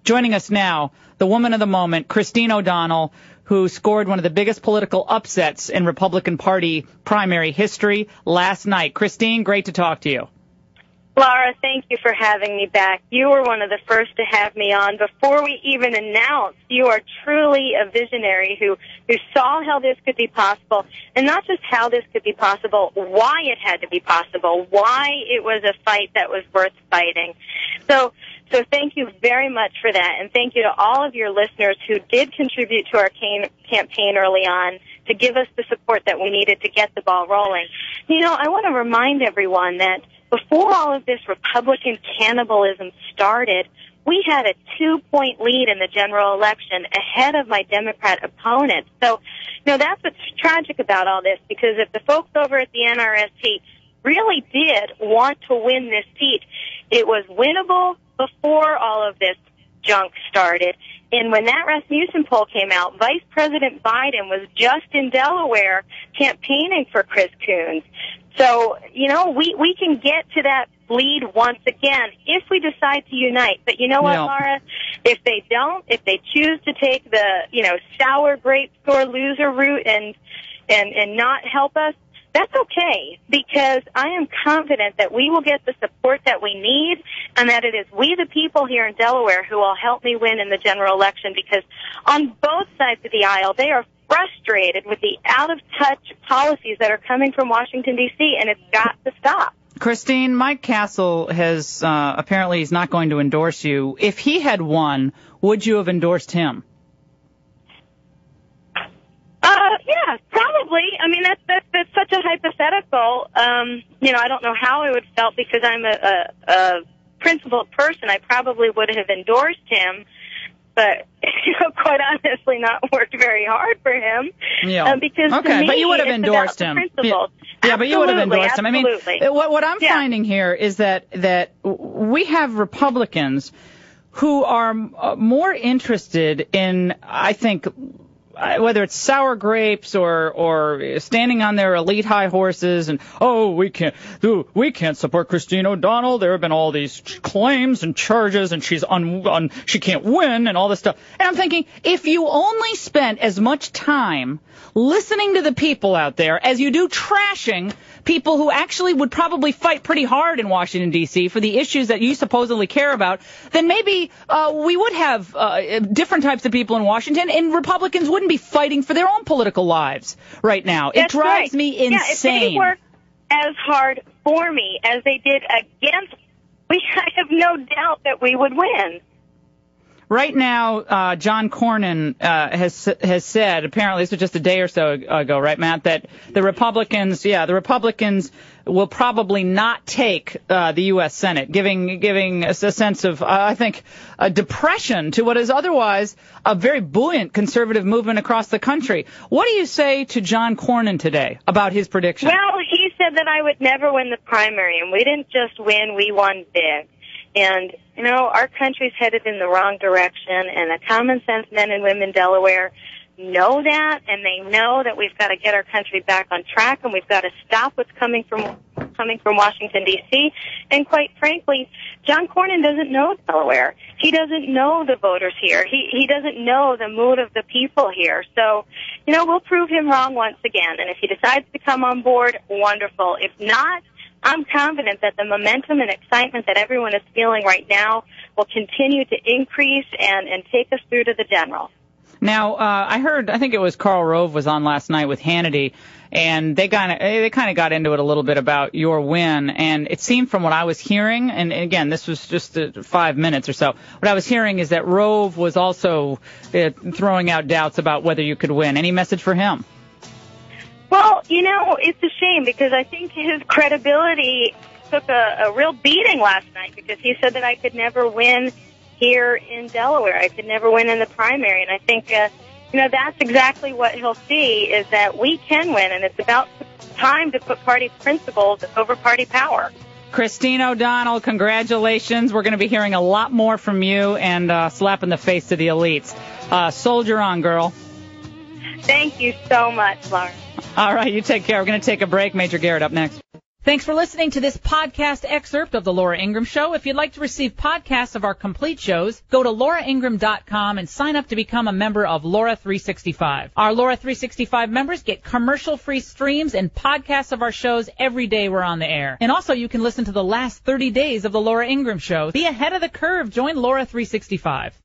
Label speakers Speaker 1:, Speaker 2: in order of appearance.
Speaker 1: Joining us now, the woman of the moment, Christine O'Donnell, who scored one of the biggest political upsets in Republican Party primary history last night. Christine, great to talk to you.
Speaker 2: Laura, thank you for having me back. You were one of the first to have me on before we even announced. You are truly a visionary who saw how this could be possible, and not just how this could be possible, why it had to be possible, why it was a fight that was worth fighting. So thank you very much for that, and thank you to all of your listeners who did contribute to our campaign early on to give us the support that we needed to get the ball rolling. You know, I want to remind everyone that before all of this Republican cannibalism started, we had a 2-point lead in the general election ahead of my Democrat opponent. So, you know, that's what's tragic about all this, because if the folks over at the NRSC really did want to win this seat, it was winnable before all of this junk started. And when that Rasmussen poll came out, Vice President Biden was just in Delaware campaigning for Chris Coons. So, you know, we can get to that lead once again if we decide to unite. But you know what, Laura? If they don't, if they choose to take the, you know, sour grape sore loser route and not help us, that's okay, because I am confident that we will get the support that we need, and that it is we the people here in Delaware who will help me win in the general election, because on both sides of the aisle, they are frustrated with the out-of-touch policies that are coming from Washington, D.C., and it's got to stop.
Speaker 1: Christine, Mike Castle has apparently he's not going to endorse you. If he had won, would you have endorsed him?
Speaker 2: Yeah, probably. I mean, that's such a hypothetical. You know, I don't know how I would have felt, because I'm a principled person. I probably would have endorsed him, but, you know, quite honestly, not worked very hard for him.
Speaker 1: Yeah.
Speaker 2: Because
Speaker 1: okay,
Speaker 2: to me,
Speaker 1: but you would have
Speaker 2: it's
Speaker 1: endorsed
Speaker 2: about
Speaker 1: him.
Speaker 2: The principles.
Speaker 1: Yeah, but you would have endorsed him. I mean,
Speaker 2: absolutely.
Speaker 1: what I'm finding here is that we have Republicans who are more interested in, I think, whether it's sour grapes or standing on their elite high horses and, we can't support Christine O'Donnell. There have been all these claims and charges, and she's she can't win and all this stuff. And I'm thinking, if you only spent as much time listening to the people out there as you do trashing people who actually would probably fight pretty hard in Washington, D.C. for the issues that you supposedly care about, then maybe we would have different types of people in Washington, and Republicans wouldn't be fighting for their own political lives right now. It drives me insane.
Speaker 2: Yeah, if they worked as hard for me as they did against me, I have no doubt that we would win.
Speaker 1: Right now, John Cornyn has said, apparently this was just a day or so ago, right, Matt, that the Republicans will probably not take the U.S. Senate, giving a sense of, I think, a depression to what is otherwise a very buoyant conservative movement across the country. What do you say to John Cornyn today about his prediction?
Speaker 2: Well, he said that I would never win the primary, and we didn't just win, we won big. And, you know, our country's headed in the wrong direction, and the common sense men and women in Delaware know that, and they know that we've got to get our country back on track, and we've got to stop what's coming from Washington, D.C. And quite frankly, John Cornyn doesn't know Delaware. He doesn't know the voters here. He doesn't know the mood of the people here. So, you know, we'll prove him wrong once again. And if he decides to come on board, wonderful. If not, I'm confident that the momentum and excitement that everyone is feeling right now will continue to increase and take us through to the general.
Speaker 1: Now, I think it was Karl Rove was on last night with Hannity, and they kind of got into it a little bit about your win, and it seemed from what I was hearing, and again, this was just 5 minutes or so, what I was hearing is that Rove was also throwing out doubts about whether you could win. Any message for him?
Speaker 2: Well, you know, it's a shame, because I think his credibility took a real beating last night, because he said that I could never win here in Delaware. I could never win in the primary. And I think, you know, that's exactly what he'll see, is that we can win, and it's about time to put party principles over party power.
Speaker 1: Christine O'Donnell, congratulations. We're going to be hearing a lot more from you, and slap in the face to the elites. Soldier on, girl.
Speaker 2: Thank you so much, Laura.
Speaker 1: All right, you take care. We're going to take a break. Major Garrett up next. Thanks for listening to this podcast excerpt of The Laura Ingraham Show. If you'd like to receive podcasts of our complete shows, go to lauraingraham.com and sign up to become a member of Laura 365. Our Laura 365 members get commercial-free streams and podcasts of our shows every day we're on the air. And also, you can listen to the last 30 days of The Laura Ingraham Show. Be ahead of the curve. Join Laura 365.